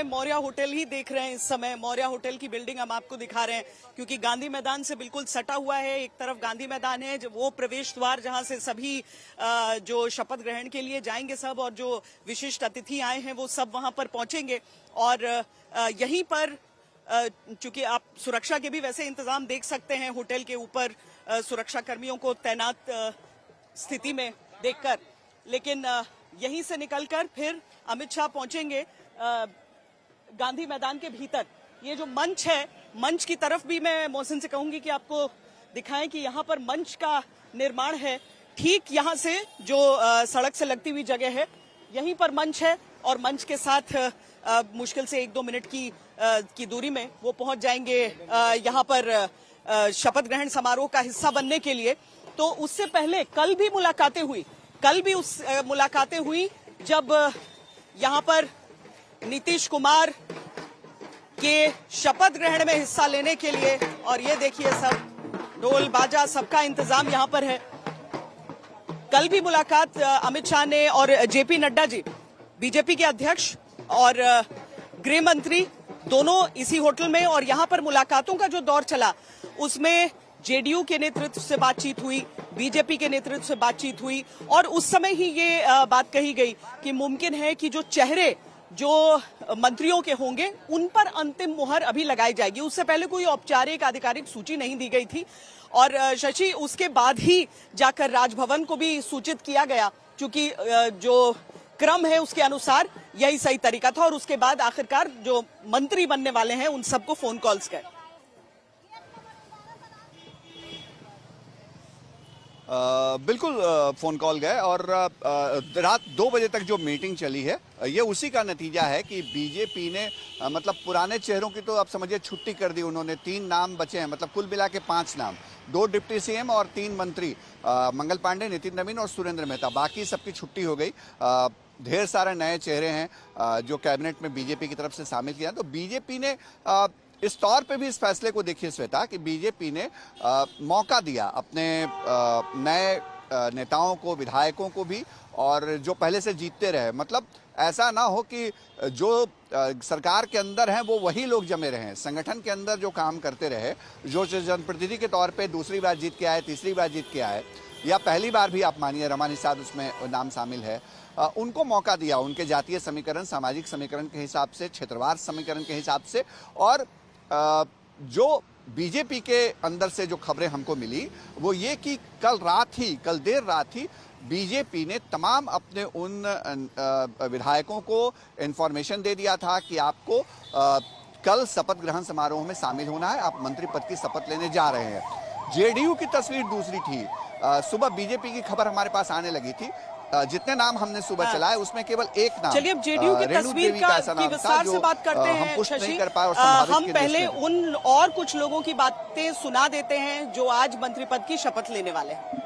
Maurya hotel ही देख रहे हैं। इस समय मौर्य होटल की बिल्डिंग हम आपको दिखा रहे हैं, क्योंकि गांधी मैदान से बिल्कुल सटा हुआ है। एक तरफ गांधी मैदान है, वो प्रवेश द्वार जहां से सभी जो शपथ ग्रहण के लिए जाएंगे सब, और जो विशिष्ट अतिथि आए हैं वो सब वहां पर पहुंचेंगे। और यहीं पर चूंकि आप सुरक्षा के भी वैसे इंतजाम देख सकते हैं होटल के ऊपर, सुरक्षा कर्मियों को तैनात स्थिति में देखकर, लेकिन यहीं से निकलकर फिर अमित शाह पहुंचेंगे गांधी मैदान के भीतर। ये जो मंच है, मंच की तरफ भी मैं मोहसिन से कहूंगी कि आपको दिखाएं कि यहाँ पर मंच का निर्माण है। ठीक यहाँ से जो सड़क से लगती हुई जगह है, यहीं पर मंच है, और मंच के साथ मुश्किल से 1-2 मिनट की दूरी में वो पहुंच जाएंगे यहाँ पर शपथ ग्रहण समारोह का हिस्सा बनने के लिए। तो उससे पहले कल भी मुलाकातें हुई जब यहाँ पर नीतीश कुमार के शपथ ग्रहण में हिस्सा लेने के लिए, और ये देखिए सब ढोल बाजा सबका इंतजाम यहाँ पर है। कल भी मुलाकात अमित शाह ने और जेपी नड्डा जी, बीजेपी के अध्यक्ष और गृह मंत्री, दोनों इसी होटल में, और यहाँ पर मुलाकातों का जो दौर चला उसमें जेडीयू के नेतृत्व से बातचीत हुई, बीजेपी के नेतृत्व से बातचीत हुई, और उस समय ही ये बात कही गई कि मुमकिन है कि जो चेहरे जो मंत्रियों के होंगे उन पर अंतिम मुहर अभी लगाई जाएगी। उससे पहले कोई औपचारिक आधिकारिक सूची नहीं दी गई थी, और शशि उसके बाद ही जाकर राजभवन को भी सूचित किया गया, क्योंकि जो क्रम है उसके अनुसार यही सही तरीका था। और उसके बाद आखिरकार जो मंत्री बनने वाले हैं उन सबको फोन कॉल्स गए। बिल्कुल फोन कॉल गए, और रात 2 बजे तक जो मीटिंग चली है ये उसी का नतीजा है कि बीजेपी ने मतलब पुराने चेहरों की तो आप समझिए छुट्टी कर दी उन्होंने। 3 नाम बचे हैं, मतलब कुल मिला के 5 नाम, 2 डिप्टी सीएम और 3 मंत्री, मंगल पांडे, नितिन नवीन और सुरेंद्र मेहता, बाकी सबकी छुट्टी हो गई। ढेर सारे नए चेहरे हैं जो कैबिनेट में बीजेपी की तरफ से शामिल किया। तो बीजेपी ने इस तौर पे भी इस फैसले को देखिए श्वेता, कि बीजेपी ने मौका दिया अपने नए नेताओं को, विधायकों को भी, और जो पहले से जीतते रहे। मतलब ऐसा ना हो कि जो सरकार के अंदर हैं वो वही लोग जमे रहे, संगठन के अंदर जो काम करते रहे, जो जनप्रतिनिधि के तौर पे दूसरी बार जीत के आए, तीसरी बार जीत के आए, या पहली बार भी आप मानिए रमा निषाद उसमें नाम शामिल है, उनको मौका दिया उनके जातीय समीकरण, सामाजिक समीकरण के हिसाब से, क्षेत्रवार समीकरण के हिसाब से। और जो बीजेपी के अंदर से जो खबरें हमको मिली वो ये कि कल देर रात ही बीजेपी ने तमाम अपने उन विधायकों को इन्फॉर्मेशन दे दिया था कि आपको कल शपथ ग्रहण समारोह में शामिल होना है, आप मंत्री पद की शपथ लेने जा रहे हैं। जेडीयू की तस्वीर दूसरी थी। सुबह बीजेपी की खबर हमारे पास आने लगी थी, जितने नाम हमने सुबह चलाए उसमें केवल एक नाम। चलिए अब जेडीयू की तस्वीर की विस्तार से बात करते हैं शशि। हम पहले उन और कुछ लोगों की बातें सुना देते हैं जो आज मंत्री पद की शपथ लेने वाले हैं।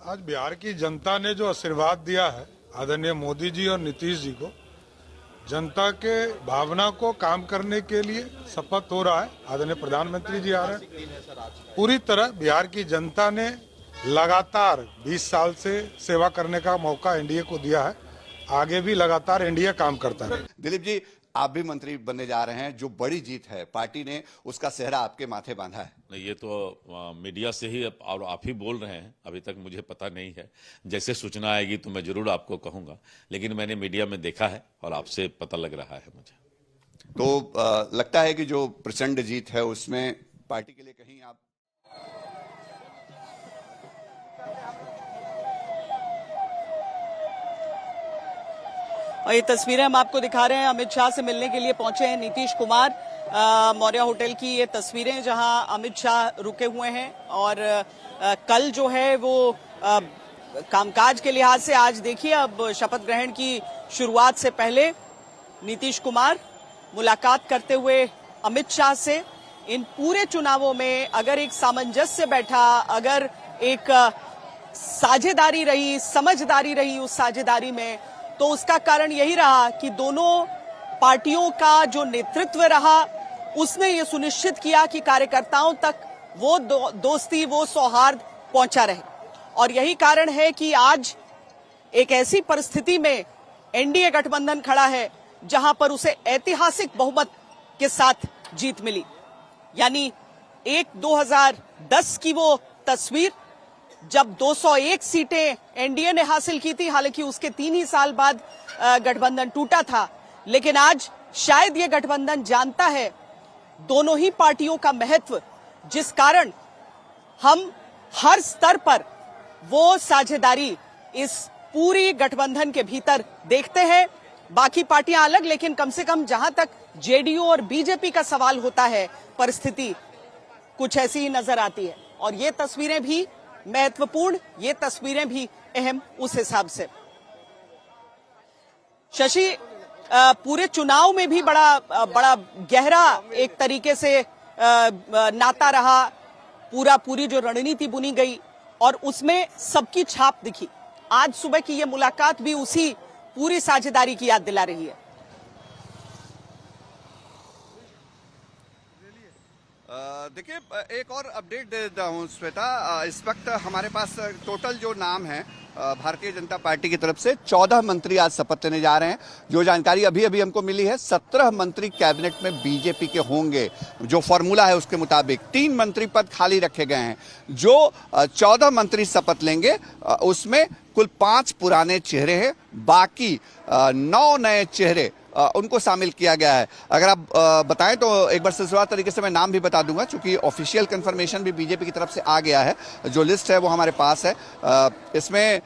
आज बिहार की जनता ने जो आशीर्वाद दिया है आदरणीय मोदी जी और नीतीश जी को, जनता के भावना को काम करने के लिए शपथ हो रहा है। आदरणीय प्रधानमंत्री जी आ रहे हैं। पूरी तरह बिहार की जनता ने लगातार 20 साल से सेवा करने का मौका एनडीए को दिया है, आगे भी लगातार एनडीए काम करता है। दिलीप जी, आप भी मंत्री बनने जा रहे हैं, जो बड़ी जीत है, पार्टी ने उसका सेहरा आपके माथे बांधा है। नहीं, ये तो मीडिया से ही और आप ही बोल रहे हैं, अभी तक मुझे पता नहीं है। जैसे सूचना आएगी तो मैं जरूर आपको कहूंगा, लेकिन मैंने मीडिया में देखा है और आपसे पता लग रहा है मुझे। तो लगता है कि जो प्रचंड जीत है उसमें पार्टी के लिए कहीं आप और ये तस्वीरें हम आपको दिखा रहे हैं, अमित शाह से मिलने के लिए पहुंचे हैं नीतीश कुमार। मौर्य होटल की ये तस्वीरें जहां अमित शाह रुके हुए हैं, और कल जो है वो कामकाज के लिहाज से आज देखिए, अब शपथ ग्रहण की शुरुआत से पहले नीतीश कुमार मुलाकात करते हुए अमित शाह से। इन पूरे चुनावों में अगर एक सामंजस्य बैठा, अगर एक साझेदारी रही, समझदारी रही उस साझेदारी में, तो उसका कारण यही रहा कि दोनों पार्टियों का जो नेतृत्व रहा उसने ये सुनिश्चित किया कि कार्यकर्ताओं तक वो दोस्ती, वो सौहार्द पहुंचा रहे। और यही कारण है कि आज एक ऐसी परिस्थिति में एनडीए गठबंधन खड़ा है जहां पर उसे ऐतिहासिक बहुमत के साथ जीत मिली। यानी 2010 की वो तस्वीर जब 201 सीटें एनडीए ने हासिल की थी, हालांकि उसके 3 ही साल बाद गठबंधन टूटा था। लेकिन आज शायद ये गठबंधन जानता है दोनों ही पार्टियों का महत्व, जिस कारण हम हर स्तर पर वो साझेदारी इस पूरी गठबंधन के भीतर देखते हैं। बाकी पार्टियां अलग, लेकिन कम से कम जहां तक जेडीयू और बीजेपी का सवाल होता है, परिस्थिति कुछ ऐसी ही नजर आती है। और ये तस्वीरें भी महत्वपूर्ण, ये तस्वीरें भी अहम उस हिसाब से। शशि, पूरे चुनाव में भी बड़ा गहरा एक तरीके से नाता रहा, पूरी जो रणनीति बुनी गई और उसमें सबकी छाप दिखी। आज सुबह की ये मुलाकात भी उसी पूरी साझेदारी की याद दिला रही है। देखिए, एक और अपडेट दे देता हूं श्वेता। इस वक्त हमारे पास टोटल जो नाम है भारतीय जनता पार्टी की तरफ से 14 मंत्री आज शपथ लेने जा रहे हैं। जो जानकारी अभी अभी हमको मिली है, 17 मंत्री कैबिनेट में बीजेपी के होंगे। जो फॉर्मूला है उसके मुताबिक 3 मंत्री पद खाली रखे गए हैं। जो 14 मंत्री शपथ लेंगे उसमें कुल 5 पुराने चेहरे हैं, बाकी 9 नए चेहरे उनको शामिल किया गया है। अगर आप बताएं तो एक बार सिलसिलेवार तरीके से मैं नाम भी बता दूंगा, क्योंकि ऑफिशियल कंफर्मेशन भी बीजेपी की तरफ से आ गया है। जो लिस्ट है वो हमारे पास है। इसमें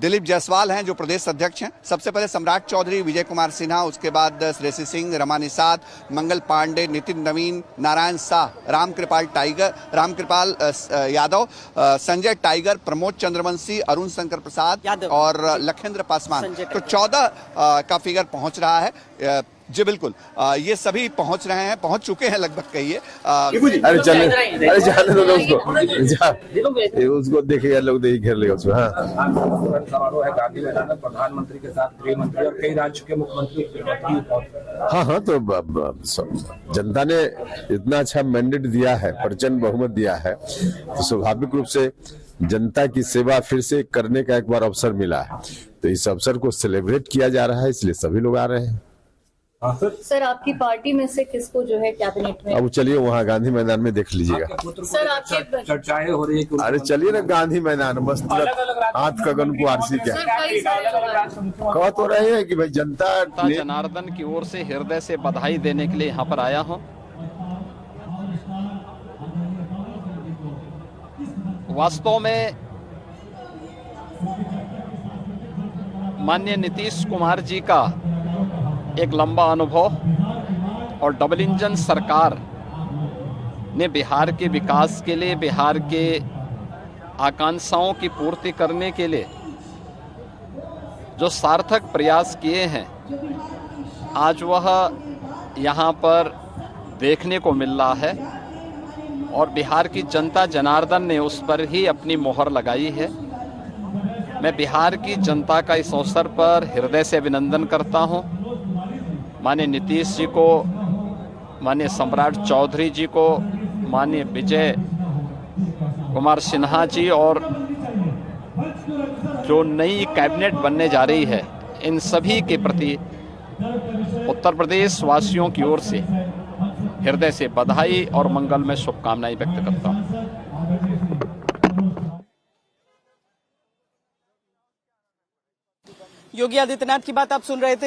दिलीप जायसवाल हैं जो प्रदेश अध्यक्ष हैं। सबसे पहले सम्राट चौधरी, विजय कुमार सिन्हा, उसके बाद श्रेयसी सिंह, रमा निषाद, मंगल पांडे, नितिन नवीन, नारायण शाह, रामकृपाल यादव, संजय टाइगर, प्रमोद चंद्रवंशी, अरुण शंकर प्रसाद और लखेंद्र पासवान। तो 14 का फिगर पहुंच रहा है। जी बिल्कुल, ये सभी पहुंच रहे हैं, पहुंच चुके हैं लगभग कहिए। अरे जाने दो उसको देखिए, लोग देखिए घेर लेगा उसको। समारोह है गांधी मैदान में, प्रधानमंत्री के साथ गृह मंत्री और कई राज्य के मुख्यमंत्री। हाँ, तो जनता ने इतना अच्छा मैंडेट दिया है, प्रचंड बहुमत दिया है, तो स्वाभाविक रूप से जनता की सेवा फिर से करने का एक बार अवसर मिला है। तो इस अवसर को सेलिब्रेट किया जा रहा है, इसलिए सभी लोग आ रहे हैं। सर, आपकी पार्टी में से किसको जो है कैबिनेट में? अब चलिए वहाँ गांधी मैदान में देख लीजिएगा। सर, आपके चर्चाएं हो रही है। अरे चलिए ना गांधी मैदान, मस्त हाथ कगन को आरसी क्या कह तो रहे हैं कि भाई जनता जनार्दन की ओर से हृदय से बधाई देने के लिए यहाँ पर आया हूँ। वास्तव में माननीय नीतीश कुमार जी का एक लंबा अनुभव और डबल इंजन सरकार ने बिहार के विकास के लिए, बिहार के आकांक्षाओं की पूर्ति करने के लिए जो सार्थक प्रयास किए हैं, आज वह यहाँ पर देखने को मिल रहा है और बिहार की जनता जनार्दन ने उस पर ही अपनी मोहर लगाई है। मैं बिहार की जनता का इस अवसर पर हृदय से अभिनंदन करता हूं। माननीय नीतीश जी को, माननीय सम्राट चौधरी जी को, माननीय विजय कुमार सिन्हा जी और जो नई कैबिनेट बनने जा रही है, इन सभी के प्रति उत्तर प्रदेश वासियों की ओर से हृदय से बधाई और मंगलमय शुभकामनाएं व्यक्त करता हूं। योगी आदित्यनाथ की बात आप सुन रहे थे।